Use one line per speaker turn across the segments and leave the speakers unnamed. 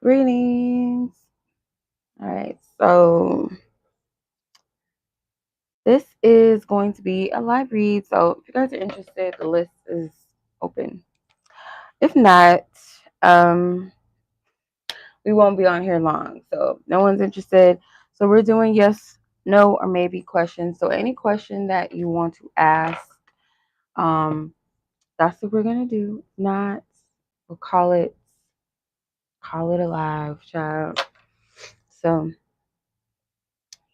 Greetings. All right, so this is going to be a live read. So if you guys are interested, the list is open. If not, we won't be on here long. So if no one's interested. So we're doing yes, no, or maybe questions. So any question that you want to ask, that's what we're gonna do. If not, we'll call it a live child. So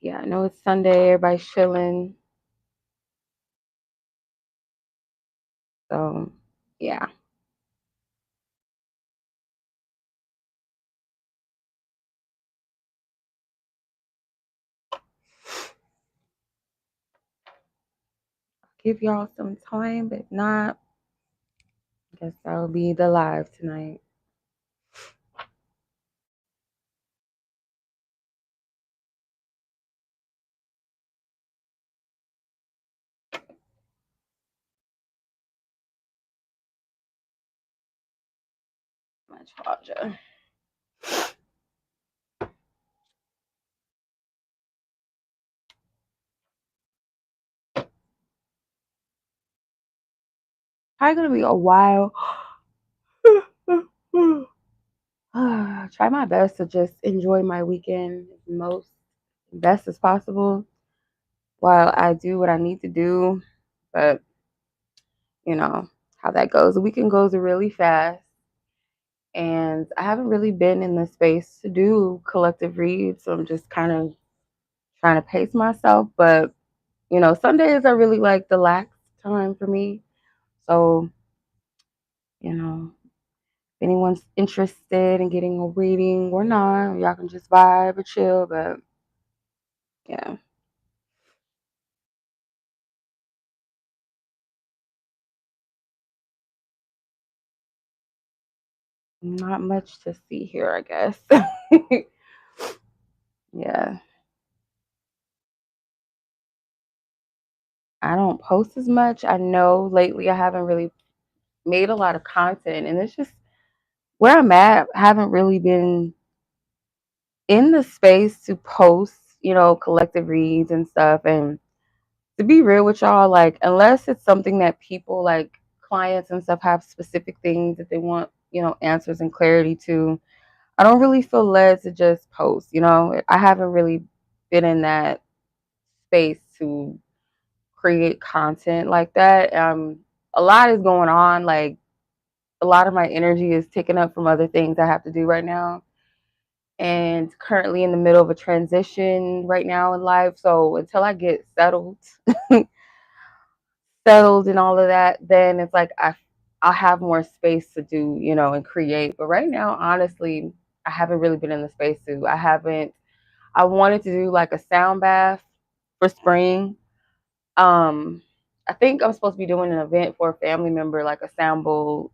yeah, I know it's Sunday, everybody's chilling. So yeah. Give y'all some time, but not. I guess that'll be the live tonight. My charger. Probably gonna be a while. Try my best to just enjoy my weekend as most best as possible while I do what I need to do. But you know how that goes. The weekend goes really fast, and I haven't really been in the space to do collective reads, so I'm just kind of trying to pace myself. But Sundays are really like the lax time for me. So, if anyone's interested in getting a reading or not, y'all can just vibe or chill. But yeah, not much to see here, I guess. Yeah, I don't post as much. I know lately I haven't really made a lot of content, and it's just where I'm at. I haven't really been in the space to post, collective reads and stuff. And to be real with y'all, like, unless it's something that people like clients and stuff have specific things that they want, answers and clarity to, I don't really feel led to just post. I haven't really been in that space to create content like that. A lot is going on. Like, a lot of my energy is taken up from other things I have to do right now. And currently in the middle of a transition right now in life. So until I get settled and all of that, then it's like I'll have more space to do, and create. But right now, honestly, I haven't really been in the space to. I wanted to do like a sound bath for spring. Um I think I'm supposed to be doing an event for a family member, like a sound bowl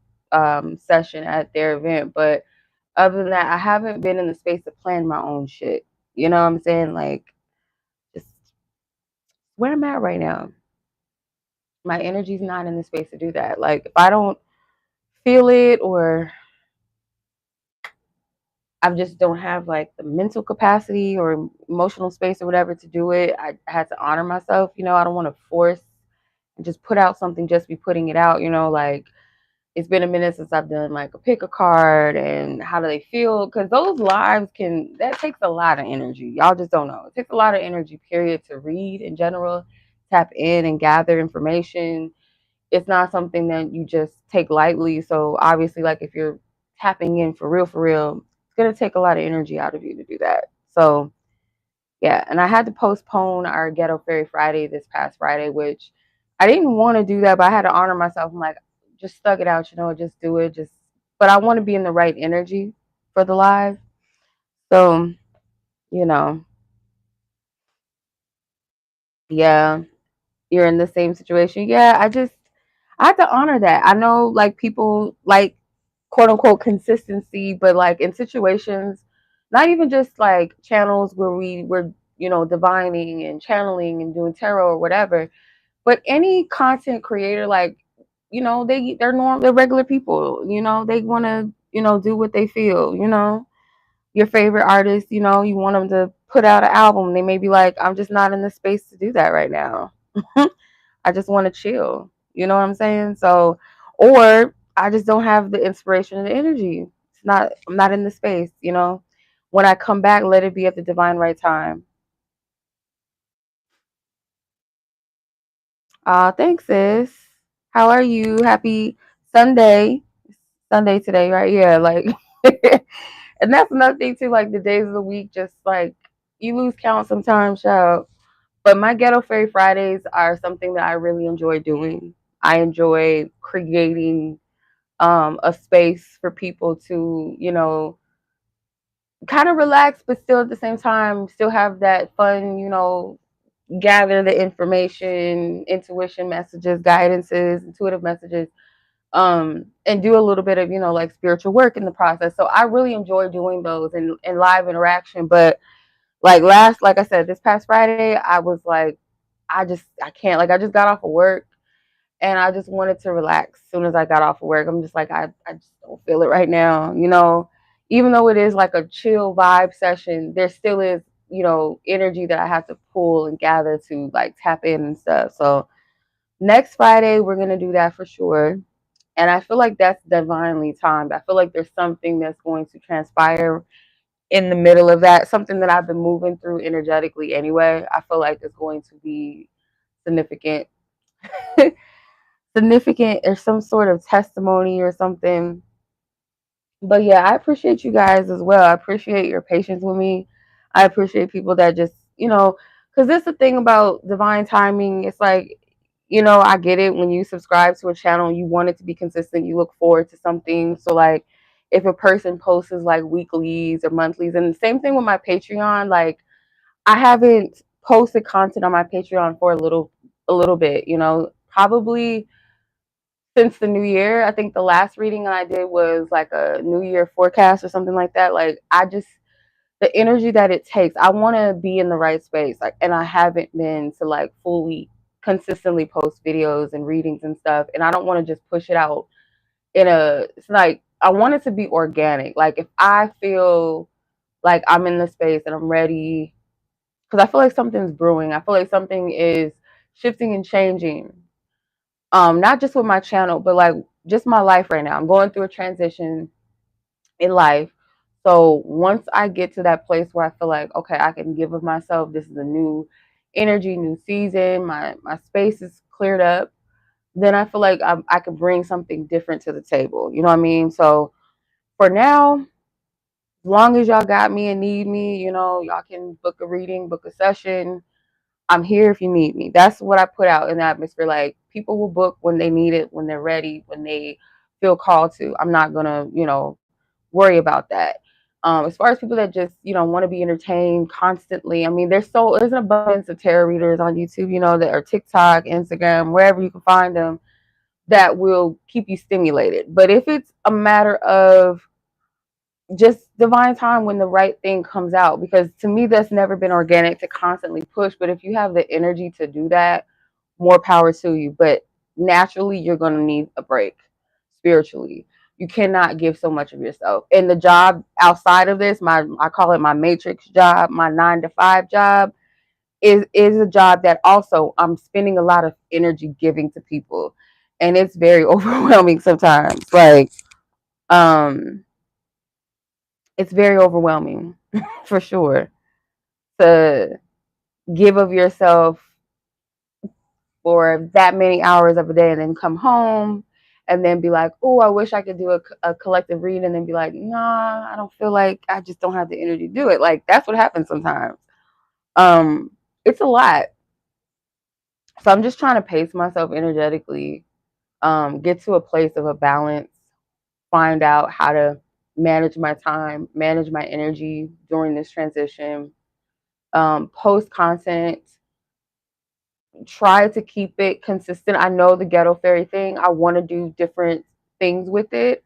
session at their event. But other than that, I haven't been in the space to plan my own shit. You know what I'm saying? Like, just where I'm at right now. My energy's not in the space to do that. Like, if I don't feel it, or I just don't have like the mental capacity or emotional space or whatever to do it, I had to honor myself. I don't want to force and just put out something just be putting it out. Like, it's been a minute since I've done like a pick a card and how do they feel, because those lives that takes a lot of energy. Y'all just don't know. It takes a lot of energy, period, to read in general, tap in and gather information. It's not something that you just take lightly. So obviously, like, if you're tapping in for real, it's gonna take a lot of energy out of you to do that. So yeah, and I had to postpone our Ghetto Fairy Friday this past Friday, which I didn't want to do that, but I had to honor myself. I'm like, just stuck it out, just do it. But I want to be in the right energy for the live. So, you know, yeah, you're in the same situation. Yeah, I have to honor that. I know, like, people like quote unquote consistency, but like in situations, not even just like channels where we're divining and channeling and doing tarot or whatever, but any content creator, like, they're regular people. They want to do what they feel. your favorite artist, you know, you want them to put out an album. They may be like, I'm just not in the space to do that right now. I just want to chill. You know what I'm saying? So, or I just don't have the inspiration and the energy. I'm not in the space, you know. When I come back, let it be at the divine right time. Thanks, sis. How are you? Happy Sunday. Sunday today, right? Yeah, like and that's another thing too, like the days of the week just like you lose count sometimes, child. But my Ghetto Fairy Fridays are something that I really enjoy doing. I enjoy creating a space for people to, you know, kind of relax, but still at the same time, still have that fun, you know, gather the information, intuition messages, guidances, intuitive messages, and do a little bit of, you know, like spiritual work in the process. So I really enjoy doing those and live interaction. But like I said, this past Friday, I was like, I can't, like, I just got off of work and I just wanted to relax. As soon as I got off of work, I'm just like, I just don't feel it right now. You know, even though it is like a chill vibe session, there still is, you know, energy that I have to pull and gather to like tap in and stuff. So next Friday, we're going to do that for sure. And I feel like that's divinely timed. I feel like there's something that's going to transpire in the middle of that, something that I've been moving through energetically anyway. I feel like it's going to be significant. Significant or some sort of testimony or something. But yeah, I appreciate you guys as well. I appreciate your patience with me. I appreciate people that just, you know, because this is the thing about divine timing. It's like, you know, I get it when you subscribe to a channel, you want it to be consistent, you look forward to something. So, like, if a person posts like weeklies or monthlies, and the same thing with my Patreon, like, I haven't posted content on my Patreon for a little bit, you know, probably since the new year. I think the last reading I did was like a new year forecast or something like that. Like, I just, the energy that it takes, I want to be in the right space. Like, and I haven't been to like fully consistently post videos and readings and stuff. And I don't want to just push it out it's like, I want it to be organic. Like, if I feel like I'm in the space and I'm ready, because I feel like something's brewing. I feel like something is shifting and changing, not just with my channel, but like just my life right now. I'm going through a transition in life. So once I get to that place where I feel like, okay, I can give of myself, this is a new energy, new season, my space is cleared up, then I feel like I could bring something different to the table. You know what I mean? So for now, as long as y'all got me and need me, you know, y'all can book a reading, book a session. I'm here if you need me. That's what I put out in the atmosphere. Like, people will book when they need it, when they're ready, when they feel called to. I'm not gonna, you know, worry about that. As far as people that just, you know, want to be entertained constantly, I mean, there's an abundance of tarot readers on YouTube, you know, that are TikTok, Instagram, wherever you can find them, that will keep you stimulated. But if it's a matter of just divine time when the right thing comes out, because to me that's never been organic to constantly push. But if you have the energy to do that, more power to you. But naturally you're going to need a break. Spiritually, you cannot give so much of yourself. And the job outside of this, my, I call it my matrix job, my 9 to 5 job, is a job that also I'm spending a lot of energy giving to people, and it's very overwhelming sometimes. Like, um it's very overwhelming for sure, to give of yourself for that many hours of a day and then come home and then be like, oh, I wish I could do a collective read, and then be like, nah, I don't feel like, I just don't have the energy to do it. Like, that's what happens sometimes. um it's a lot. So I'm just trying to pace myself energetically, get to a place of a balance, find out how to manage my time, manage my energy during this transition, post content, try to keep it consistent. I know the ghetto fairy thing, I want to do different things with it.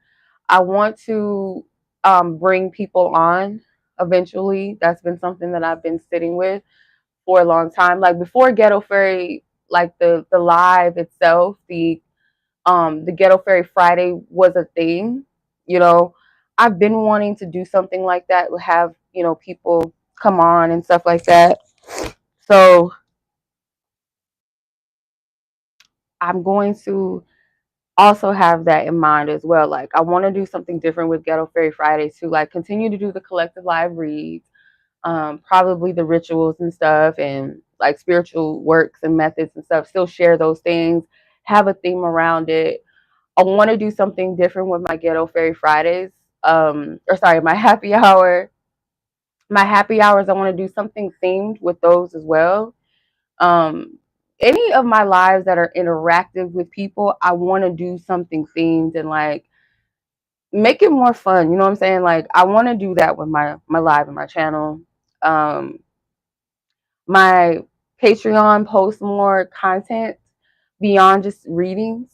I want to bring people on eventually. That's been something that I've been sitting with for a long time. Like, before ghetto fairy, like the live itself, the ghetto fairy Friday was a thing, you know, I've been wanting to do something like that, have, you know, people come on and stuff like that. So I'm going to also have that in mind as well. Like, I want to do something different with Ghetto Fairy Fridays too, like continue to do the collective live reads, probably the rituals and stuff, and like spiritual works and methods and stuff, still share those things, have a theme around it. I want to do something different with my Ghetto Fairy Fridays, or sorry, my happy hour. My happy hours, I want to do something themed with those as well. Um, any of my lives that are interactive with people, I want to do something themed and like make it more fun. You know what I'm saying? Like, I want to do that with my live and my channel. Um, my Patreon posts more content beyond just readings,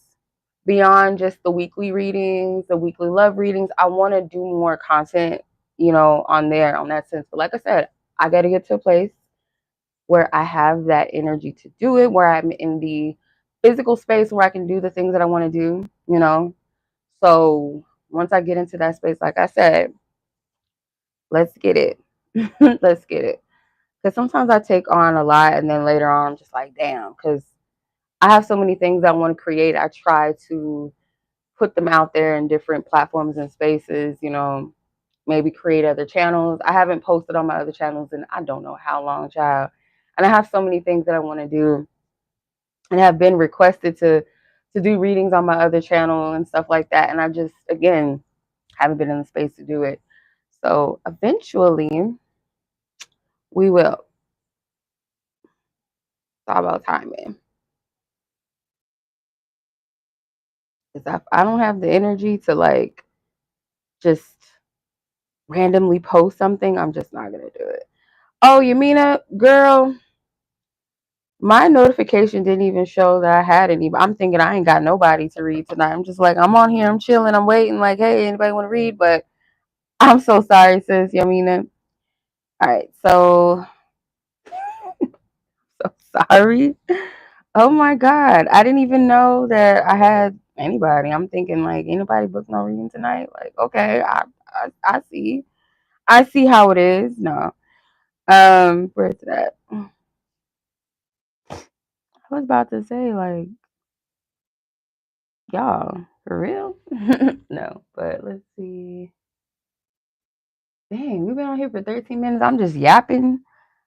beyond just the weekly readings, the weekly love readings. I want to do more content, you know, on there, on that sense. But like I said, I got to get to a place where I have that energy to do it, where I'm in the physical space where I can do the things that I want to do, you know. So once I get into that space, like I said, let's get it. Let's get it. Because sometimes I take on a lot and then later on I'm just like, damn, because I have so many things I want to create. I try to put them out there in different platforms and spaces, you know, maybe create other channels. I haven't posted on my other channels in I don't know how long, child. And I have so many things that I want to do and have been requested to do readings on my other channel and stuff like that. And I just, again, haven't been in the space to do it. So eventually we will. It's all about timing. Because I don't have the energy to like just randomly post something. I'm just not going to do it. Oh, Yamina, girl, my notification didn't even show that I had any. I'm thinking I ain't got nobody to read tonight. I'm just like, I'm on here, I'm chilling, I'm waiting. Like, hey, anybody want to read? But I'm so sorry, sis, Yamina. All right, so sorry. Oh my God, I didn't even know that I had anybody. I'm thinking like, anybody book no reading tonight? Like, okay, I see how it is. No, where's that? I was about to say like, y'all for real? No, but let's see. Dang, we've been on here for 13 minutes. I'm just yapping,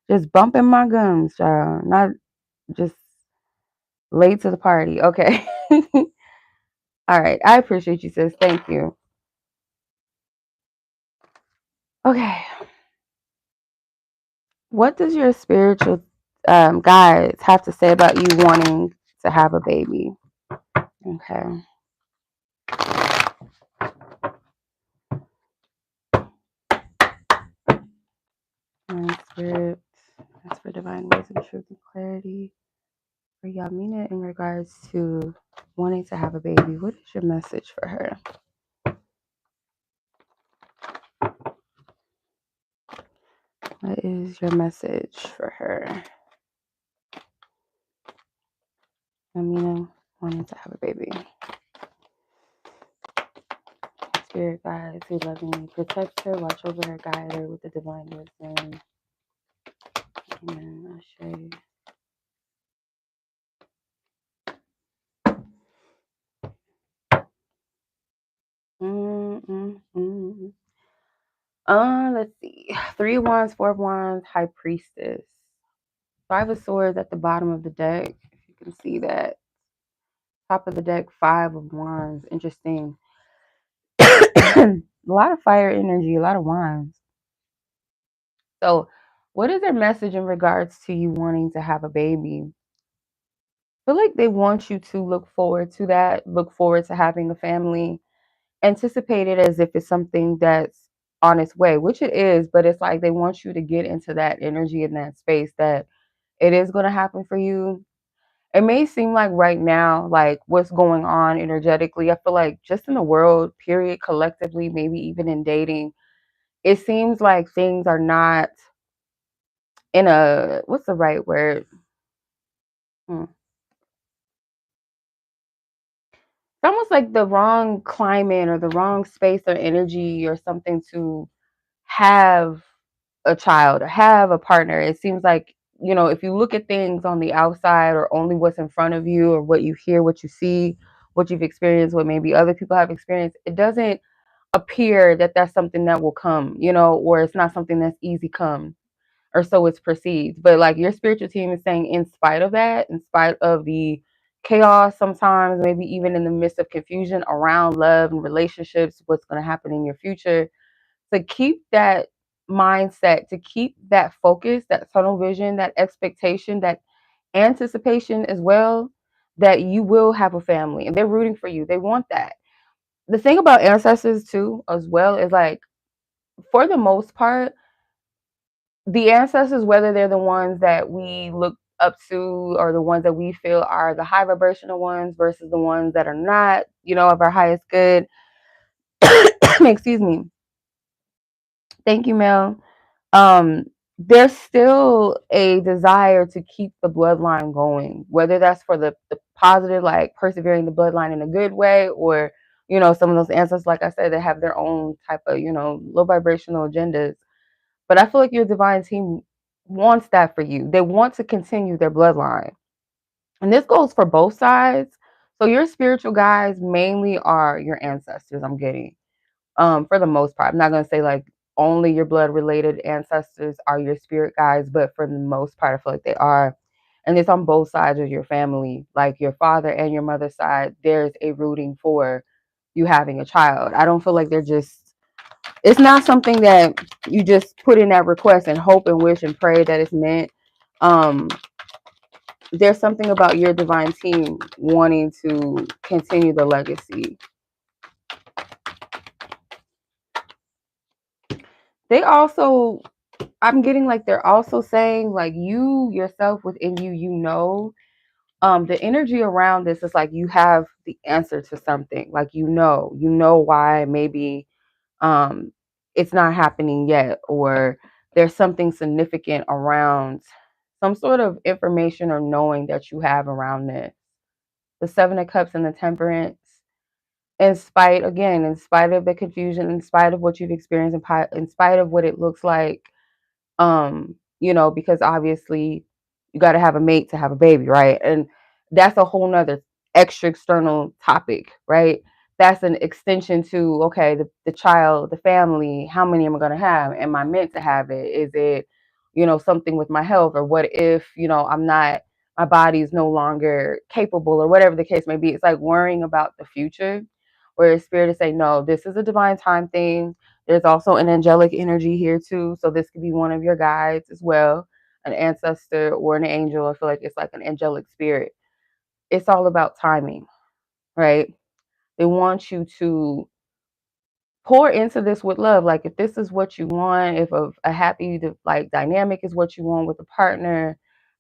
just bumping my gums, child. Not just late to the party. Okay. All right. I appreciate you, sis. Thank you. Okay. What does your spiritual guides have to say about you wanting to have a baby? Okay. Spirit, that's for divine wisdom, truth, and clarity. For Yamina, in regards to wanting to have a baby, what is your message for her? What is your message for her? Yamina, wanting to have a baby. Spirit guides who lovingly protect her, watch over her, guide her with the divine wisdom. Amen. Ashe. Let's see. 3 wands, 4 wands, high priestess. 5 of swords at the bottom of the deck. If you can see that. Top of the deck, 5 of wands. Interesting. A lot of fire energy, a lot of wands. So, what is their message in regards to you wanting to have a baby? I feel like they want you to look forward to that, look forward to having a family, anticipate it as if it's something that's on its way, which it is, but it's like they want you to get into that energy in that space that it is going to happen for you. It may seem like right now, like what's going on energetically, I feel like just in the world, period, collectively, maybe even in dating, it seems like things are not in a, what's the right word? almost like the wrong climate or the wrong space or energy or something to have a child or have a partner. It seems like, if you look at things on the outside or only what's in front of you or what you hear, what you see, what you've experienced, what maybe other people have experienced, it doesn't appear that that's something that will come, or it's not something that's easy come, or so it's perceived. But like your spiritual team is saying, in spite of that, in spite of the chaos, sometimes maybe even in the midst of confusion around love and relationships, what's going to happen in your future, to keep that mindset, to keep that focus, that tunnel vision, that expectation, that anticipation as well, that you will have a family and they're rooting for you. They want that. The thing about ancestors too, as well, is like, for the most part, the ancestors, whether they're the ones that we look up to or the ones that we feel are the high vibrational ones versus the ones that are not, of our highest good. Excuse me. Thank you, Mel. um there's still a desire to keep the bloodline going, whether that's for the positive, like persevering the bloodline in a good way, or some of those ancestors, like I said, they have their own type of low vibrational agendas. But I feel like your divine team wants that for you. They want to continue their bloodline, and this goes for both sides. So your spiritual guides mainly are your ancestors, I'm getting, for the most part. I'm not going to say like only your blood related ancestors are your spirit guides, but for the most part, I feel like they are. And it's on both sides of your family, like your father and your mother's side. There's a rooting for you having a child. I don't feel like it's not something that you just put in that request and hope and wish and pray that it's meant. Um, there's something about your divine team wanting to continue the legacy. They also, I'm getting like they're also saying like you yourself within you, the energy around this is like you have the answer to something. Like why maybe um it's not happening yet, or there's something significant around some sort of information or knowing that you have around this. The Seven of Cups and the Temperance, in spite of the confusion, in spite of what you've experienced, in spite of what it looks like, because obviously you got to have a mate to have a baby, right? And that's a whole nother extra external topic, right? That's an extension to, okay, the child, the family, how many am I going to have? Am I meant to have it? Is it, something with my health? Or what if, I'm not, my body is no longer capable, or whatever the case may be? It's like worrying about the future, where spirit is saying, no, this is a divine time thing. There's also an angelic energy here too. So this could be one of your guides as well, an ancestor or an angel. I feel like it's like an angelic spirit. It's all about timing, right? They want you to pour into this with love. Like if this is what you want, if a happy like dynamic is what you want with a partner,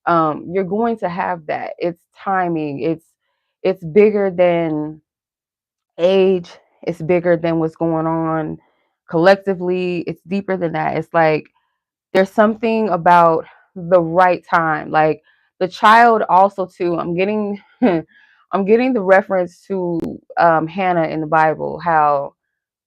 you're going to have that. It's timing. It's bigger than age. It's bigger than what's going on collectively. It's deeper than that. It's like there's something about the right time. Like the child also too. I'm getting I'm getting the reference to Hannah in the Bible, how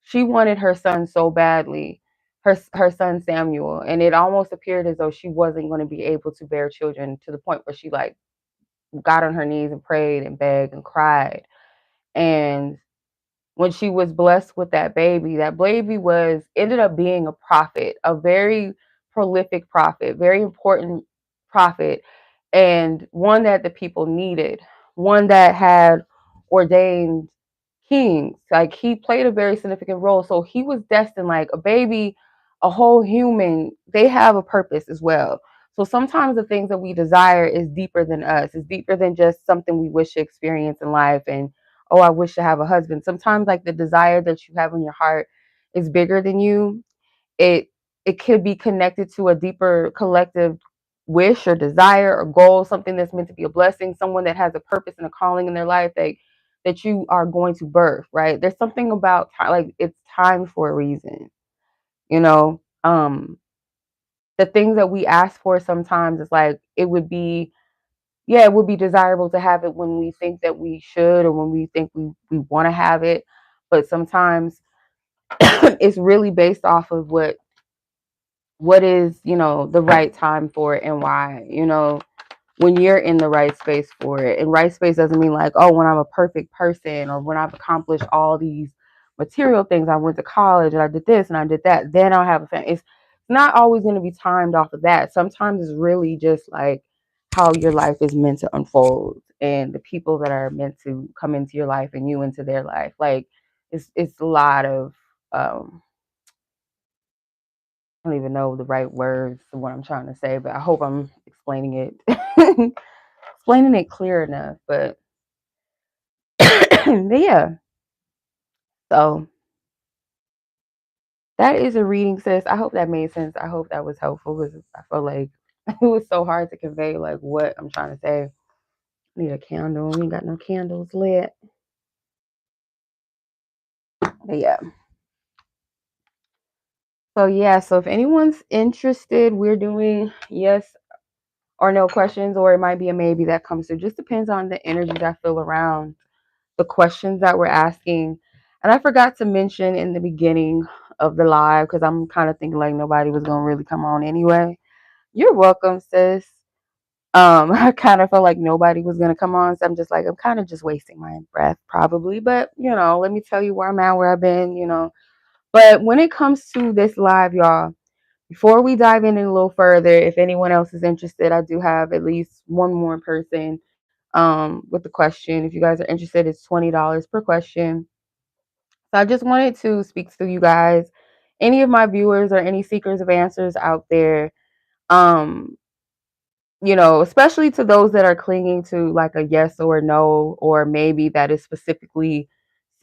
she wanted her son so badly, her son Samuel, and it almost appeared as though she wasn't going to be able to bear children, to the point where she like got on her knees and prayed and begged and cried. And when she was blessed with that baby was ended up being a prophet, a very prolific prophet, very important prophet, and one that the people needed, one that had ordained kings. Like he played a very significant role. So he was destined, like a baby, a whole human, they have a purpose as well. So sometimes the things that we desire is deeper than us. It's deeper than just something we wish to experience in life. And oh, I wish to have a husband. Sometimes like the desire that you have in your heart is bigger than you. It it could be connected to a deeper collective wish or desire or goal, something that's meant to be a blessing, someone that has a purpose and a calling in their life that you are going to birth, right? There's something about time, like it's time for a reason, you know. The things that we ask for sometimes is like it would be, yeah, it would be desirable to have it when we think that we should or when we think we want to have it. But sometimes it's really based off of what is, the right time for it and why, when you're in the right space for it. And right space doesn't mean like, oh, when I'm a perfect person or when I've accomplished all these material things, I went to college and I did this and I did that, then I'll have a family. It's not always going to be timed off of that. Sometimes it's really just like how your life is meant to unfold and the people that are meant to come into your life and you into their life. Like it's a lot of I don't even know the right words for what I'm trying to say, but I hope I'm explaining it explaining it clear enough. But yeah, so that is a reading, sis. I hope that made sense. I hope that was helpful because I feel like it was so hard to convey like what I'm trying to say. I need a candle. We ain't got no candles lit. But yeah. So yeah, so if anyone's interested, we're doing yes or no questions, or it might be a maybe that comes through. Just depends on the energies I feel around the questions that we're asking. And I forgot to mention in the beginning of the live, because I'm kind of thinking like nobody was gonna really come on anyway. You're welcome, sis. I kind of felt like nobody was gonna come on, so I'm just like, I'm kind of just wasting my breath probably. But let me tell you where I'm at, where I've been. But when it comes to this live, y'all, before we dive in a little further, if anyone else is interested, I do have at least one more person with the question. If you guys are interested, it's $20 per question. So I just wanted to speak to you guys, any of my viewers or any seekers of answers out there, um, especially to those that are clinging to like a yes or a no, or maybe that is specifically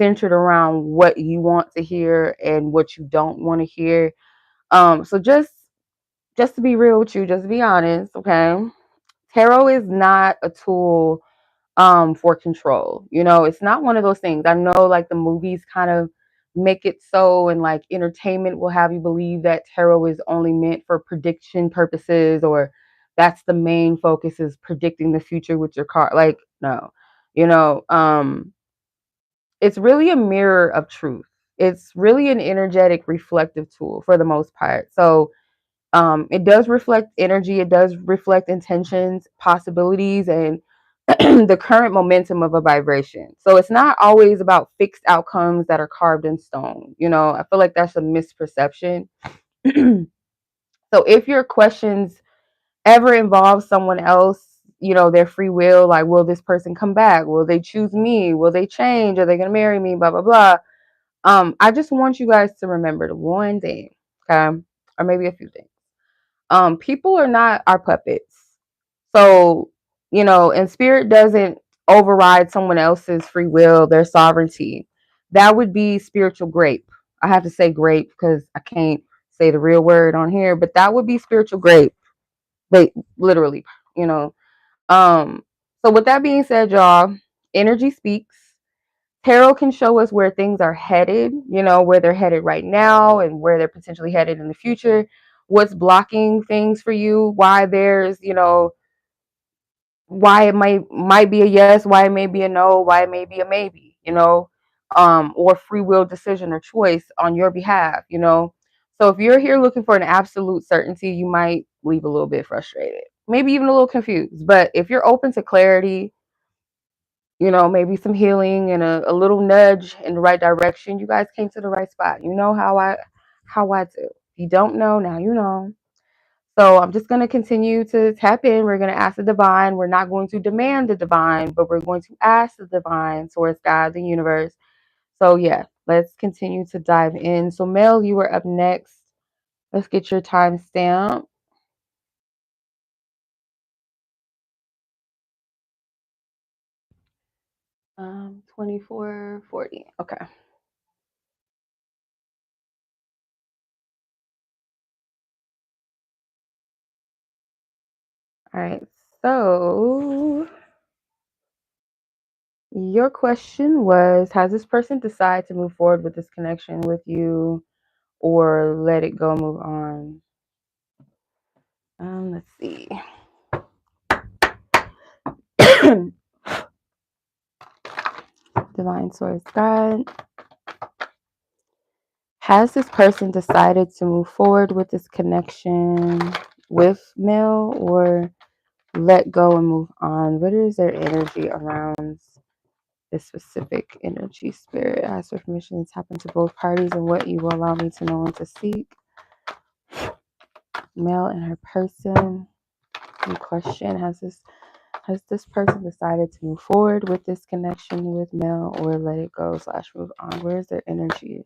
centered around what you want to hear and what you don't want to hear. So just to be real with you, just to be honest, okay? Tarot is not a tool for control. It's not one of those things. I know like the movies kind of make it so, and like entertainment will have you believe that tarot is only meant for prediction purposes, or that's the main focus is predicting the future with your card. Like, no. You know, um it's really a mirror of truth. It's really an energetic reflective tool for the most part. So it does reflect energy, it does reflect intentions, possibilities, and the current momentum of a vibration. So it's not always about fixed outcomes that are carved in stone. I feel like that's a misperception. So if your questions ever involve someone else, their free will, like, will this person come back? Will they choose me? Will they change? Are they going to marry me? Blah, blah, blah. I just want you guys to remember the one thing, okay? Or maybe a few things. People are not our puppets. So, and spirit doesn't override someone else's free will, their sovereignty. That would be spiritual grape. I have to say grape because I can't say the real word on here, but that would be spiritual grape. They literally, you know. Um, so with that being said, y'all, energy speaks. Tarot can show us where things are headed, where they're headed right now and where they're potentially headed in the future. What's blocking things for you, why there's, why it might be a yes, why it may be a no, why it may be a maybe, or free will decision or choice on your behalf. So if you're here looking for an absolute certainty, you might leave a little bit frustrated, maybe even a little confused. But if you're open to clarity, maybe some healing and a little nudge in the right direction, you guys came to the right spot. You know how I do. If you don't know, now you know. So I'm just going to continue to tap in. We're going to ask the divine. We're not going to demand the divine, but we're going to ask the divine, source, God, the universe. So yeah, let's continue to dive in. So Mel, you are up next. Let's get your timestamp. 24:40. Okay. All right. So your question was, has this person decided to move forward with this connection with you or let it go, move on? Let's see. Divine Source God. Has this person decided to move forward with this connection with male or let go and move on? What is their energy around this specific energy? Spirit, ask for permission to tap into both parties and what you will allow me to know and to seek. Male and her person. New question, has this person decided to move forward with this connection with male or let it go / move on? Where's their energy?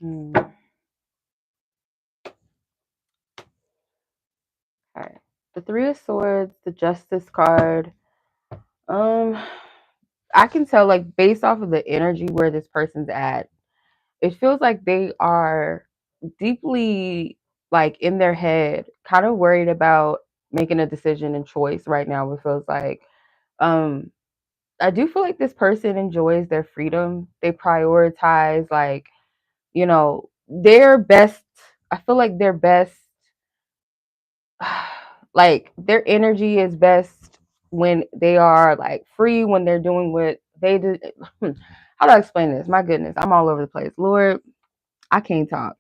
Okay. The Three of Swords, the Justice card. I can tell, like, based off of the energy where this person's at, it feels like they are deeply, like, in their head, kind of worried about making a decision and choice right now. It feels like, I do feel like this person enjoys their freedom. They prioritize, like, their best. I feel like their best, like, their energy is best when they are, like, free, when they're doing what they do. How do I explain this? My goodness, I'm all over the place. Lord, I can't talk.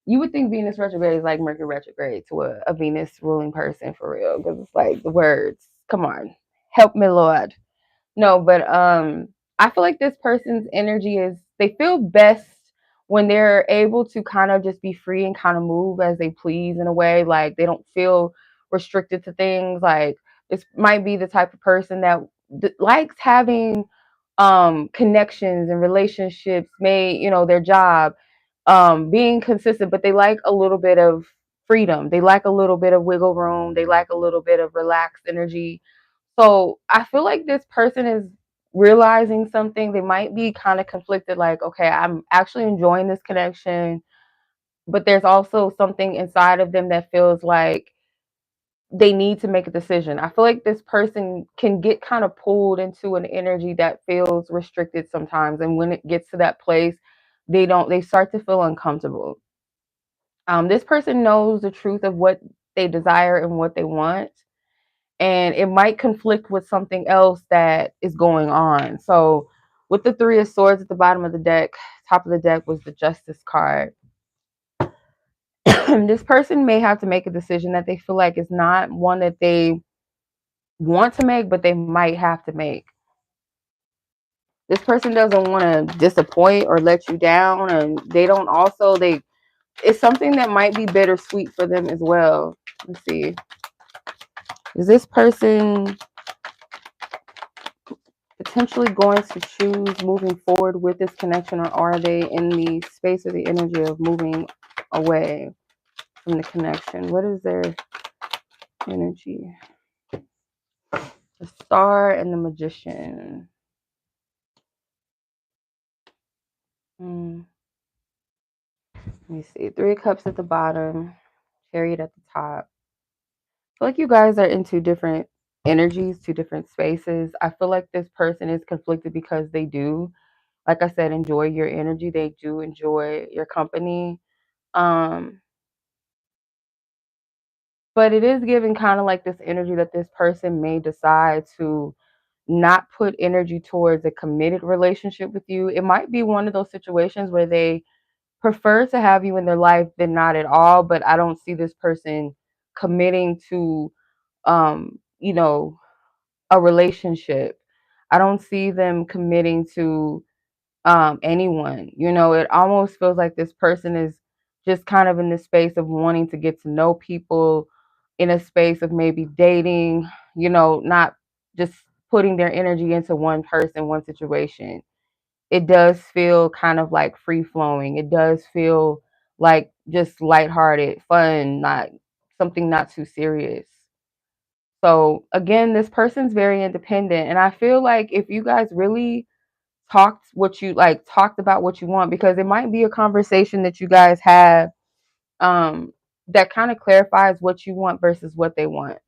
You would think Venus retrograde is like Mercury retrograde to a Venus ruling person, for real, because it's like the words. Come on, help me, Lord. No, but I feel like this person's energy is, they feel best when they're able to kind of just be free and kind of move as they please in a way. Like, they don't feel restricted to things. Like, this might be the type of person that likes having connections and relationships, their job, being consistent, but they like a little bit of freedom. They like a little bit of wiggle room. They like a little bit of relaxed energy. So I feel like this person is realizing something. They might be kind of conflicted, like, okay, I'm actually enjoying this connection, but there's also something inside of them that feels like they need to make a decision. I feel like this person can get kind of pulled into an energy that feels restricted sometimes. And when it gets to that place, they start to feel uncomfortable. This person knows the truth of what they desire and what they want, and it might conflict with something else that is going on. So with the Three of Swords at the bottom of the deck, top of the deck was the Justice card. This person may have to make a decision that they feel like is not one that they want to make, but they might have to make. This person doesn't want to disappoint or let you down, and it's something that might be bittersweet for them as well. Let's see. Is this person potentially going to choose moving forward with this connection, or are they in the space or the energy of moving away from the connection? What is their energy? The Star and the Magician. Let me see. Three of Cups at the bottom, Chariot at the top. I feel like you guys are in two different energies, two different spaces. I feel like this person is conflicted because they do, like I said, enjoy your energy. They do enjoy your company. But it is giving kind of like this energy that this person may decide to not put energy towards a committed relationship with you. It might be one of those situations where they prefer to have you in their life than not at all, but I don't see this person committing to um, you know, a relationship. I don't see them committing to anyone. It almost feels like this person is just kind of in this space of wanting to get to know people, in a space of maybe dating, not just putting their energy into one person, one situation. It does feel kind of like free flowing. It does feel like just lighthearted, fun, not something not too serious. So again, this person's very independent. And I feel like if you guys really talked about what you want, because it might be a conversation that you guys have that kind of clarifies what you want versus what they want.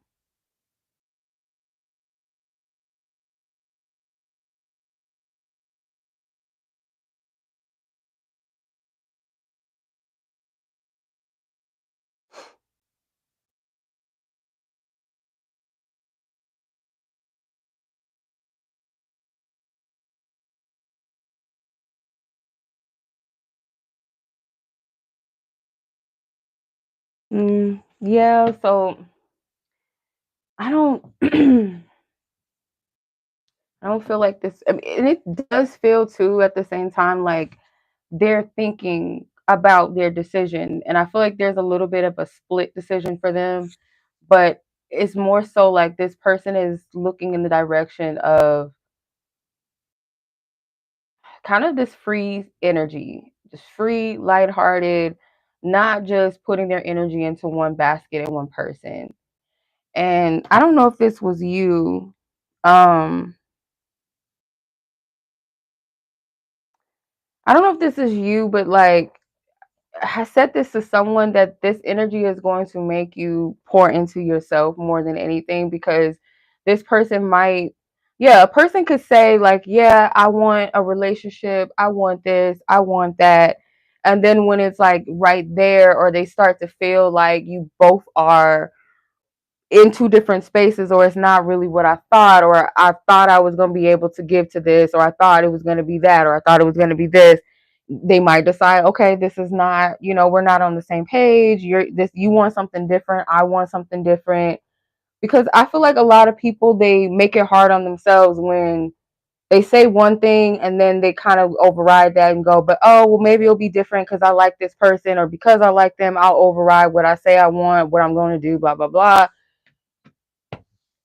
Yeah, so I don't I don't feel like this. I mean, and it does feel too at the same time like they're thinking about their decision, and I feel like there's a little bit of a split decision for them, but it's more so like this person is looking in the direction of kind of this free energy, just free, lighthearted, not just putting their energy into one basket and one person. And I don't know if this was you. Um, I don't know if this is you, but like I said this to someone that this energy is going to make you pour into yourself more than anything because this person might, yeah, a person could say, like, yeah, I want a relationship, I want this, I want that. And then when it's like right there, or they start to feel like you both are in two different spaces, or it's not really what I thought, or I thought I was going to be able to give to this, or I thought it was going to be that, or I thought it was going to be this, they might decide, okay, this is not, we're not on the same page. You want something different, I want something different. Because I feel like a lot of people, they make it hard on themselves when they say one thing and then they kind of override that and go, but oh, well, maybe it'll be different because I like this person, or because I like them, I'll override what I say I want, what I'm going to do, blah blah blah.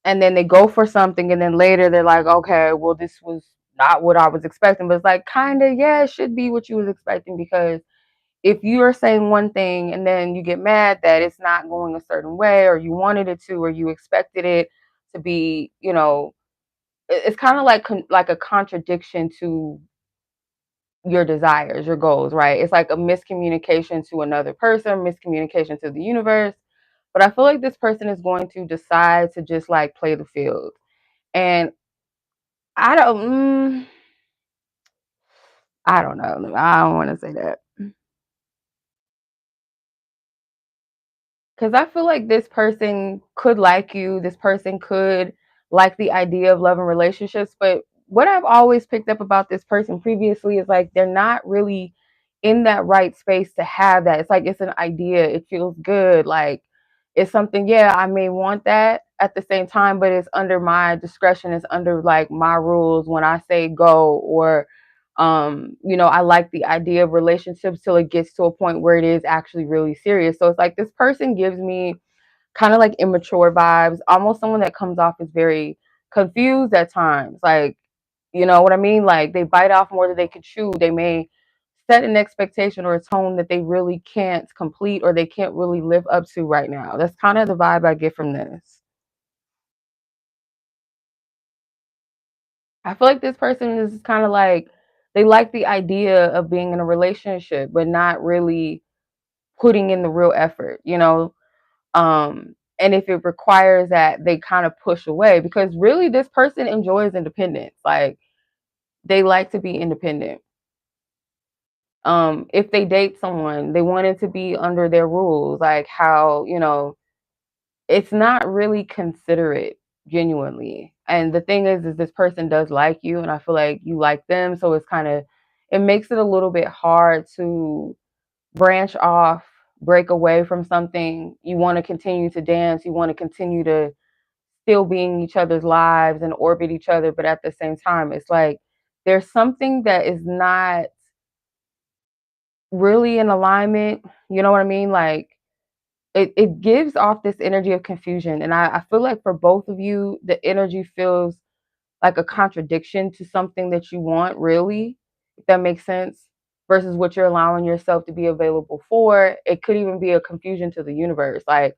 And then they go for something, and then later they're like, okay, well, this was not what I was expecting. But it's like, kind of, yeah, it should be what you was expecting, because if you are saying one thing and then you get mad that it's not going a certain way, or you wanted it to, or you expected it to be, it's kind of like a contradiction to your desires, your goals, right? It's like a miscommunication to another person, miscommunication to the universe. But I feel like this person is going to decide to just like play the field. And I don't, I don't know. I don't want to say that. Because I feel like this person could like you. This person could like the idea of love and relationships. But what I've always picked up about this person previously is like they're not really in that right space to have that. It's like it's an idea. It feels good. Like it's something, yeah, I may want that at the same time, but it's under my discretion. It's under like my rules when I say go, or I like the idea of relationships till it gets to a point where it is actually really serious. So it's like this person gives me kind of like immature vibes, almost someone that comes off as very confused at times. Like, you know what I mean? Like they bite off more than they could chew. They may set an expectation or a tone that they really can't complete, or they can't really live up to right now. That's kind of the vibe I get from this. I feel like this person is kind of like they like the idea of being in a relationship, but not really putting in the real effort. And if it requires that, they kind of push away, because really this person enjoys independence. Like they like to be independent. If they date someone, they want it to be under their rules, like how, it's not really considerate genuinely. And the thing is this person does like you, and I feel like you like them. So it makes it a little bit hard to branch off, break away from something. You want to continue to dance, you want to continue to still be in each other's lives and orbit each other, but at the same time, it's like there's something that is not really in alignment. You know what I mean? Like it gives off this energy of confusion. And I feel like for both of you, the energy feels like a contradiction to something that you want, really, if that makes sense, versus what you're allowing yourself to be available for. It could even be a confusion to the universe. Like,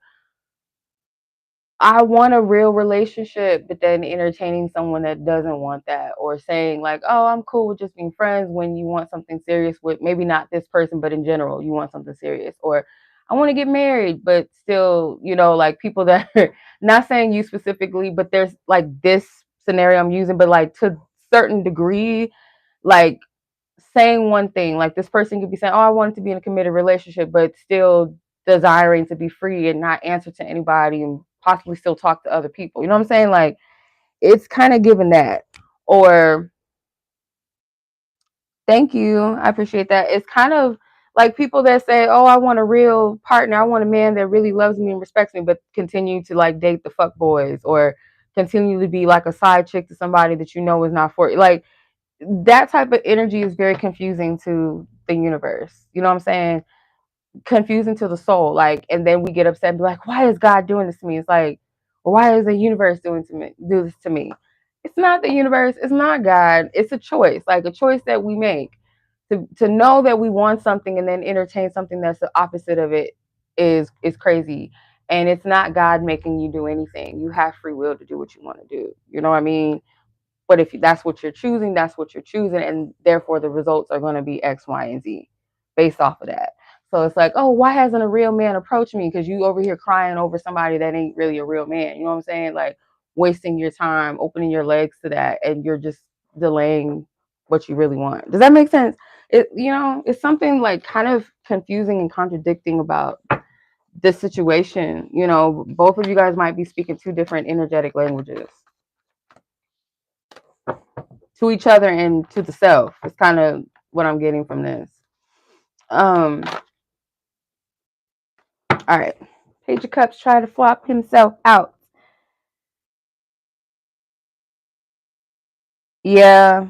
I want a real relationship, but then entertaining someone that doesn't want that, or saying like, "Oh, I'm cool with just being friends," when you want something serious with maybe not this person, but in general, you want something serious. Or I want to get married, but still, like people that are not saying you specifically, but there's like this scenario I'm using, but like to certain degree, like saying one thing, like this person could be saying, "Oh, I wanted to be in a committed relationship," but still desiring to be free and not answer to anybody and possibly still talk to other people. You know what I'm saying? Like it's kind of given that. Or thank you, I appreciate that. It's kind of Like people that say, "Oh, I want a real partner. I want a man that really loves me and respects me," but continue to like date the fuck boys or continue to be like a side chick to somebody that you know is not for you. Like that type of energy is very confusing to the universe. You know what I'm saying? Confusing to the soul. Like, and then we get upset and be like, why is God doing this to me? It's like, well, why is the universe do this to me? It's not the universe, it's not God. It's a choice, like a choice that we make. To know that we want something and then entertain something that's the opposite of it is crazy. And it's not God making you do anything. You have free will to do what you want to do. You know what I mean? But if that's what you're choosing, that's what you're choosing. And therefore the results are going to be X, Y, and Z based off of that. So it's like, oh, why hasn't a real man approached me? Because you over here crying over somebody that ain't really a real man. You know what I'm saying? Like wasting your time, opening your legs to that, and you're just delaying what you really want. Does that make sense? It's something like kind of confusing and contradicting about this situation. Both of you guys might be speaking two different energetic languages to each other and to the self. It's kind of what I'm getting from this. All right. Page of Cups try to flop himself out. Yeah.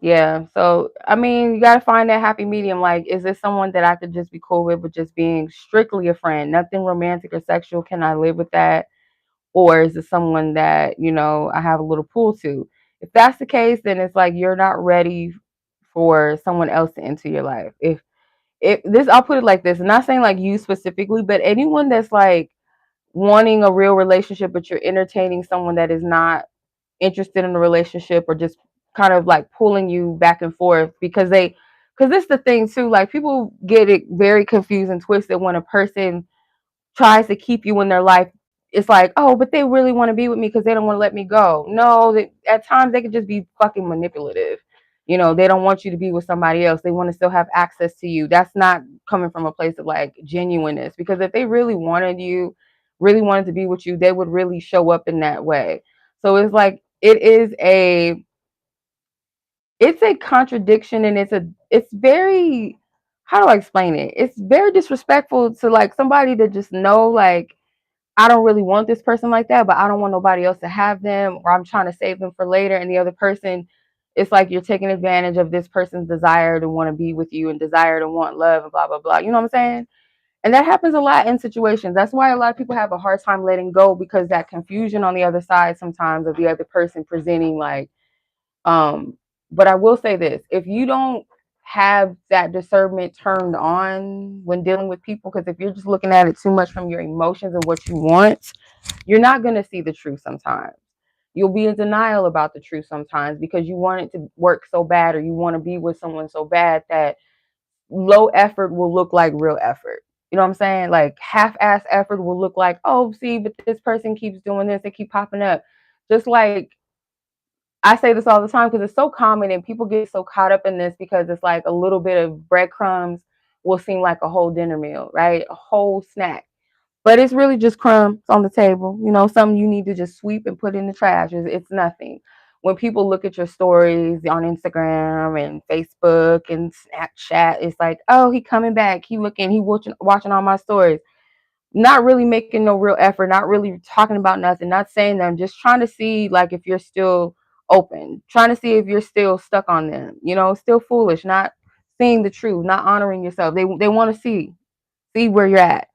Yeah. So, I mean, you got to find that happy medium. Like, is this someone that I could just be cool with just being strictly a friend? Nothing romantic or sexual. Can I live with that? Or is it someone that, I have a little pull to? If that's the case, then it's like you're not ready for someone else to enter your life. If this, I'll put it like this, I'm not saying like you specifically, but anyone that's like wanting a real relationship, but you're entertaining someone that is not interested in a relationship or just kind of like pulling you back and forth because this is the thing too, like people get it very confused and twisted when a person tries to keep you in their life. It's like, oh, but they really want to be with me because they don't want to let me go. No, at times they could just be fucking manipulative. They don't want you to be with somebody else. They want to still have access to you. That's not coming from a place of like genuineness, because if they really wanted you, really wanted to be with you, they would really show up in that way. So it's like it's a contradiction, and it's very, how do I explain it? It's very disrespectful to like somebody to just know, like, I don't really want this person like that, but I don't want nobody else to have them, or I'm trying to save them for later. And the other person, it's like you're taking advantage of this person's desire to want to be with you and desire to want love and blah, blah, blah. You know what I'm saying? And that happens a lot in situations. That's why a lot of people have a hard time letting go, because that confusion on the other side sometimes of the other person presenting like, um, but I will say this, if you don't have that discernment turned on when dealing with people, because if you're just looking at it too much from your emotions and what you want, you're not going to see the truth sometimes. You'll be in denial about the truth sometimes because you want it to work so bad, or you want to be with someone so bad that low effort will look like real effort. You know what I'm saying? Like half-ass effort will look like, oh, see, but this person keeps doing this, they keep popping up. Just like I say this all the time because it's so common and people get so caught up in this because it's like a little bit of breadcrumbs will seem like a whole dinner meal, right? A whole snack. But it's really just crumbs on the table, something you need to just sweep and put in the trash. It's nothing. When people look at your stories on Instagram and Facebook and Snapchat, it's like, oh, he coming back. He watching all my stories. Not really making no real effort, not really talking about nothing, not saying them, just trying to see like if you're still open, trying to see if you're still stuck on them, still foolish, not seeing the truth, not honoring yourself. They want to see where you're at.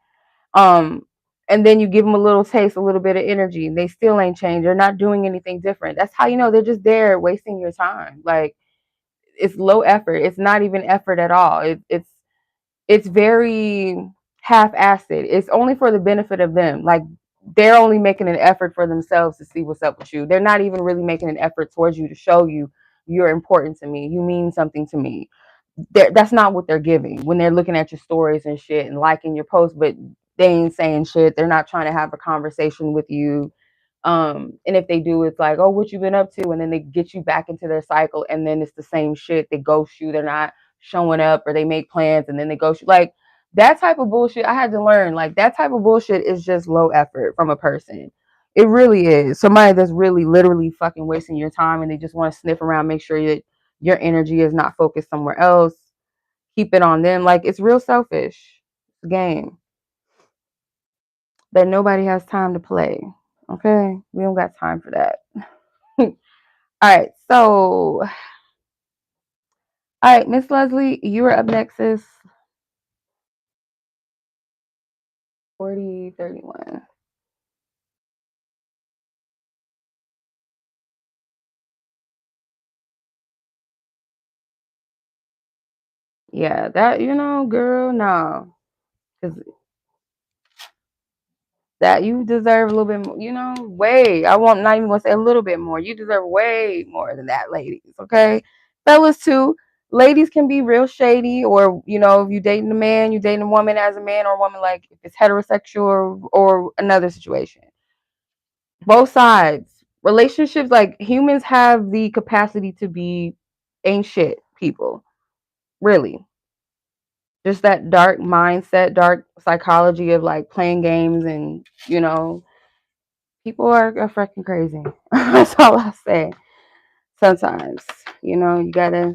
Um, and then you give them a little taste, a little bit of energy, and they still ain't changed. They're not doing anything different. That's how you know they're just there wasting your time. Like it's low effort. It's not even effort at all. It's very half-assed. It's only for the benefit of them. Like they're only making an effort for themselves to see what's up with you. They're not even really making an effort towards you to show you you're important to me. You mean something to me. That's not what they're giving when they're looking at your stories and shit and liking your posts, but they ain't saying shit. They're not trying to have a conversation with you. And if they do, it's like, oh, what you been up to? And then they get you back into their cycle, and then it's the same shit. They ghost you. They're not showing up, or they make plans and then they ghost you. Like that type of bullshit, I had to learn. Like that type of bullshit is just low effort from a person. It really is. Somebody that's really literally fucking wasting your time, and they just want to sniff around, make sure that your energy is not focused somewhere else. keep it on them. Like, it's real selfish. It's a game that nobody has time to play. Okay? We don't got time for that. All right. So, all right, Miss Leslie, you are up next, sis. 4031. Yeah, that, girl, no. Because that you deserve a little bit more, way. I won't not even gonna say a little bit more. You deserve way more than that, ladies. Okay. Fellas too. Ladies can be real shady, or if you dating a man, you dating a woman as a man or a woman, like if it's heterosexual or another situation. Both sides. Relationships, like humans have the capacity to be ain't shit people. Really. Just that dark mindset, dark psychology of like playing games and people are freaking crazy. That's all I say. Sometimes, you gotta.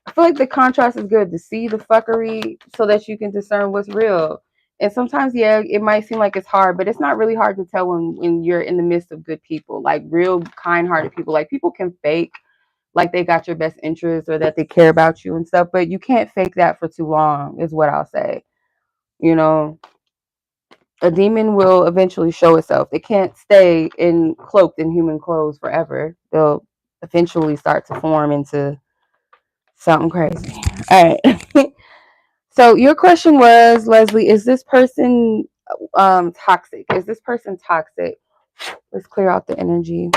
I feel like the contrast is good to see the fuckery so that you can discern what's real. And sometimes, yeah, it might seem like it's hard, but it's not really hard to tell when you're in the midst of good people, like real kind-hearted people. Like people can fake like they got your best interest or that they care about you and stuff, but you can't fake that for too long, is what I'll say. You know, a demon will eventually show itself. It can't stay cloaked in human clothes forever. They'll eventually start to form into something crazy. All right. So your question was, Leslie, is this person toxic? Is this person toxic? Let's clear out the energy.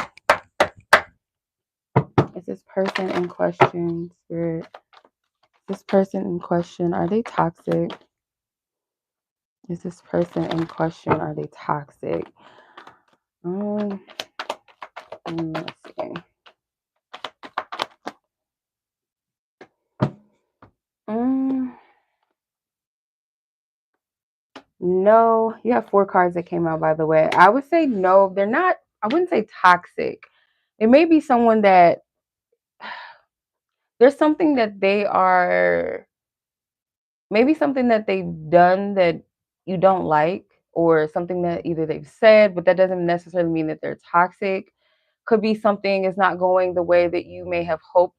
Is this person in question, spirit? This person in question, are they toxic? Is this person in question, are they toxic? Let's see. No, you have 4 cards that came out, by the way. I would say no, they're not. I wouldn't say toxic. It may be someone that there's something that they are, maybe something that they've done that you don't like, or something that either they've said, but that doesn't necessarily mean that they're toxic. Could be something is not going the way that you may have hoped.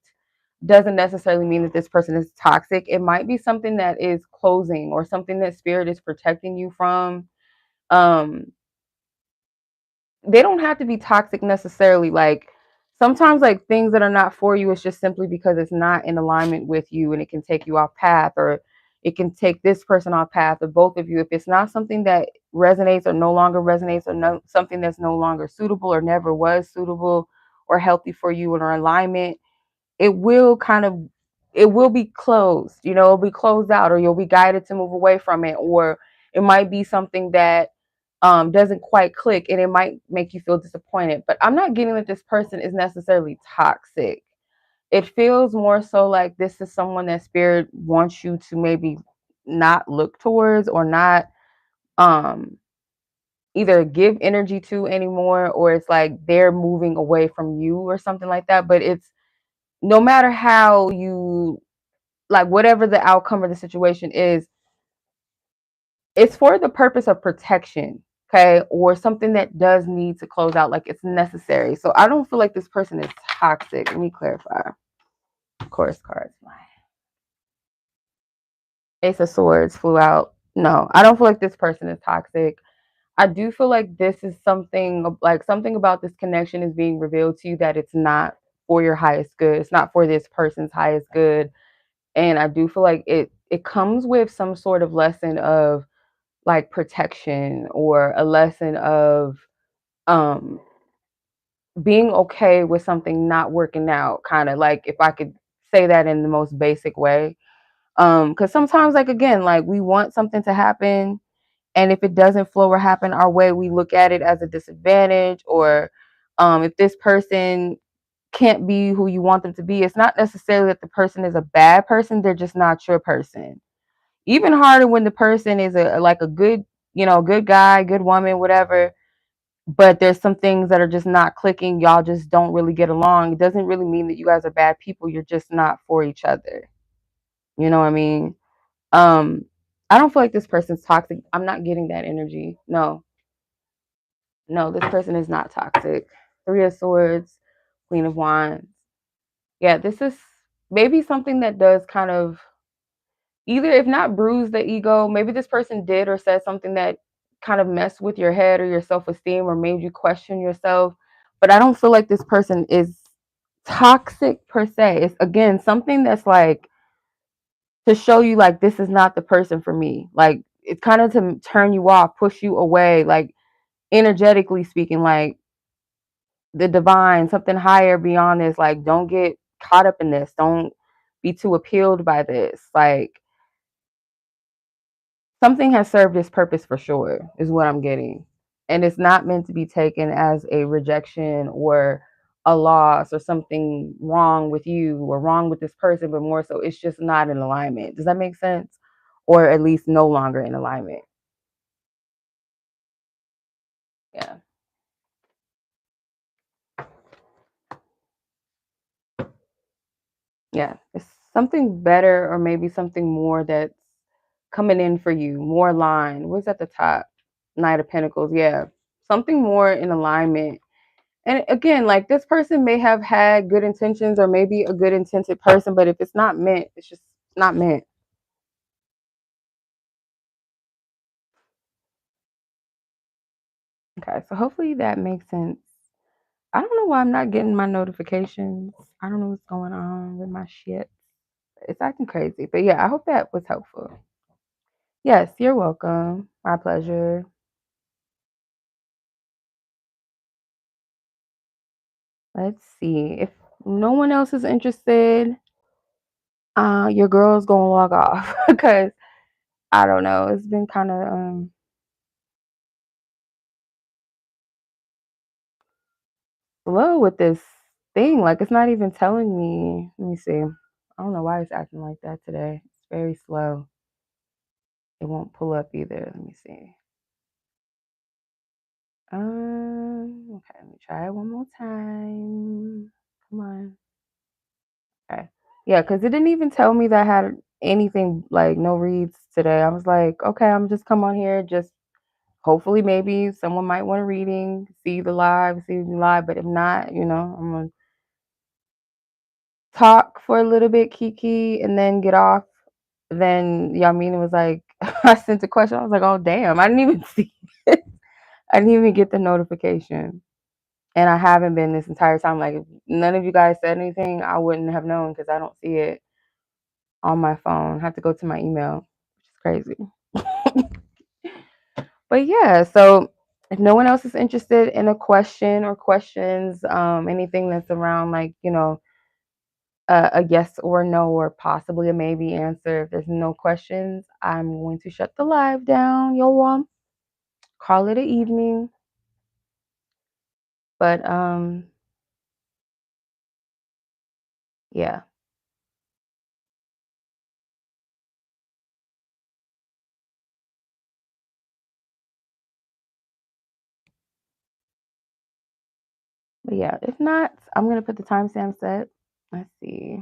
Doesn't necessarily mean that this person is toxic. It might be something that is closing or something that spirit is protecting you from. Um, they don't have to be toxic necessarily. Like sometimes like things that are not for you, it's just simply because it's not in alignment with you, and it can take you off path, or it can take this person off path, or both of you. If it's not something that resonates or no longer resonates, or something that's no longer suitable or never was suitable or healthy for you or in alignment, it will kind of, it will be closed, it'll be closed out, or you'll be guided to move away from it, or it might be something that doesn't quite click, and it might make you feel disappointed. But I'm not getting that this person is necessarily toxic. It feels more so like this is someone that spirit wants you to maybe not look towards, or not um either give energy to anymore, or it's like they're moving away from you or something like that. But it's, no matter how you, like, whatever the outcome of the situation is, it's for the purpose of protection, okay, or something that does need to close out, like it's necessary. So I don't feel like this person is toxic. Let me clarify. Of course, cards. Ace of Swords flew out. No, I don't feel like this person is toxic. I do feel like this is something, like something about this connection is being revealed to you that it's not for your highest good. It's not for this person's highest good. And I do feel like it comes with some sort of lesson of like protection, or a lesson of um being okay with something not working out, kind of, like, if I could say that in the most basic way. Because sometimes, like, again, like, we want something to happen, and if it doesn't flow or happen our way, we look at it as a disadvantage, or if this person can't be who you want them to be, it's not necessarily that the person is a bad person, they're just not your person. Even harder when the person is a good, good guy, good woman, whatever, but there's some things that are just not clicking. Y'all just don't really get along. It doesn't really mean that you guys are bad people. You're just not for each other. You know what I mean? I don't feel like this person's toxic. I'm not getting that energy. No, no, this person is not toxic. Three of Swords, Queen of Wands. Yeah, this is maybe something that does kind of either, if not bruise the ego, maybe this person did or said something that kind of messed with your head or your self-esteem or made you question yourself. But I don't feel like this person is toxic per se. It's again something that's like to show you like this is not the person for me. Like it's kind of to turn you off, push you away, like energetically speaking, like the divine, something higher beyond this. Like don't get caught up in this. Don't be too appealed by this. Like something has served its purpose for sure, is what I'm getting. And it's not meant to be taken as a rejection or a loss or something wrong with you or wrong with this person, but more so it's just not in alignment. Does that make sense? Or at least no longer in alignment. Yeah. Yeah. It's something better or maybe something more that's coming in for you, more aligned. What's at the top? Knight of Pentacles. Yeah. Something more in alignment. And again, like this person may have had good intentions or maybe a good intended person, but if it's not meant, it's just not meant. Okay, so hopefully that makes sense. I don't know why I'm not getting my notifications. I don't know what's going on with my shit. It's acting crazy. But yeah, I hope that was helpful. Yes, you're welcome. My pleasure. Let's see. If no one else is interested, your girl's gonna log off because I don't know. It's been kind of slow with this thing. Like it's not even telling me. Let me see. I don't know why it's acting like that today. It's very slow. It won't pull up either. Let me see. Okay, let me try it one more time. Come on. Okay. Yeah, because it didn't even tell me that I had anything like no reads today. I was like, okay, I'm just come on here, just hopefully maybe someone might want a reading, see the live, but if not, I'm gonna talk for a little bit, Kiki, and then get off. Then Yamina was like, I sent a question. I was like, oh damn, I didn't even see it. I didn't even get the notification. And I haven't been this entire time. Like if none of you guys said anything, I wouldn't have known because I don't see it on my phone. I have to go to my email, which is crazy. But yeah, so if no one else is interested in a question or questions, anything that's around like, a yes or no or possibly a maybe answer. If there's no questions, I'm going to shut the live down. Yo, call it an evening. But yeah. But yeah, if not, I'm gonna put the timestamp set. Let's see.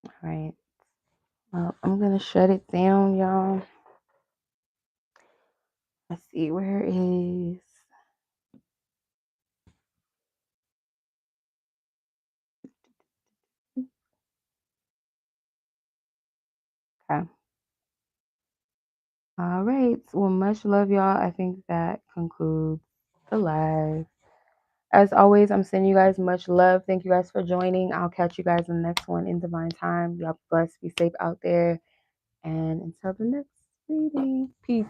All right. Well, I'm gonna shut it down, y'all. Let's see, where is okay. All right. Well, much love, y'all. I think that concludes the live. As always, I'm sending you guys much love. Thank you guys for joining. I'll catch you guys in the next one in divine time. Y'all blessed. Be safe out there. And until the next reading, peace.